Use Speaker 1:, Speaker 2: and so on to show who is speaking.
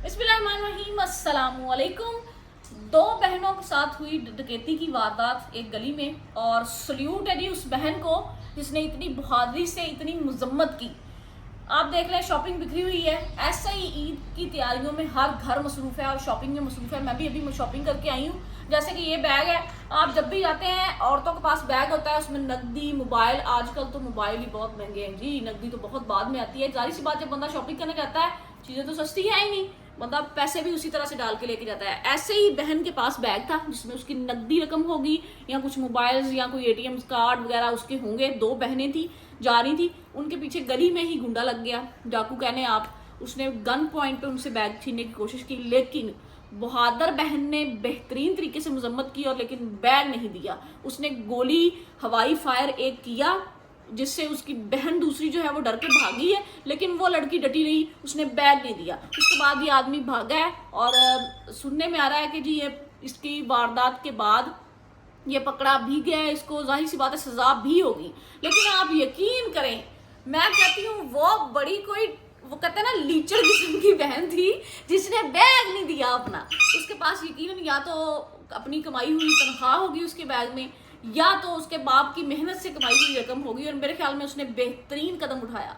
Speaker 1: बिस्मिल्लाहिर्रहमानिर्रहीम, अस्सलामुअलैकुम। दो बहनों के साथ हुई डकैती की वारदात एक गली में, और सल्यूट है जी उस बहन को जिसने इतनी बहादुरी से इतनी मजम्मत की। आप देख लें, शॉपिंग बिखरी हुई है। ऐसा ही ईद की तैयारियों में हर घर मसरूफ़ है और शॉपिंग में मसरूफ़ है। मैं भी अभी शॉपिंग करके आई हूँ। जैसे कि ये बैग है, आप जब भी जाते हैं औरतों के पास बैग होता है, उसमें नकदी, मोबाइल। आजकल तो मोबाइल ही बहुत महंगे हैं जी, नकदी तो बहुत बाद में आती है। जाहिर सी बात, जब बंदा शॉपिंग करने जाता है, चीज़ें तो सस्ती है ही नहीं, बंदा पैसे भी उसी तरह से डाल के लेके जाता है। ऐसे ही बहन के पास बैग था जिसमें उसकी नकदी रकम होगी या कुछ मोबाइल्स या कोई एटीएम कार्ड वगैरह उसके होंगे। दो बहनें थी, जा रही थी, उनके पीछे गली में ही गुंडा लग गया, डाकू कहने आप। उसने गन पॉइंट पे उनसे बैग छीनने की कोशिश की, लेकिन बहादुर बहन ने बेहतरीन तरीके से मजम्मत की और लेकिन बैग नहीं दिया। उसने गोली हवाई फायर एक किया, जिससे उसकी बहन दूसरी जो है वो डर के भागी है, लेकिन वो लड़की डटी रही, उसने बैग नहीं दिया। उसके बाद ये आदमी भागा है और सुनने में आ रहा है कि जी ये इसकी वारदात के बाद ये पकड़ा भी गया है, इसको जाहिर सी बात है सजा भी होगी। लेकिन आप यकीन करें, मैं कहती हूँ वो बड़ी कोई, वो कहते हैं ना, लीचड़ किस्म की बहन थी जिसने बैग नहीं दिया अपना। उसके पास यकीनन या तो अपनी कमाई हुई तनख्वाह होगी उसके बैग में, या तो उसके बाप की मेहनत से कमाई हुई रकम होगी, और मेरे ख्याल में उसने बेहतरीन कदम उठाया।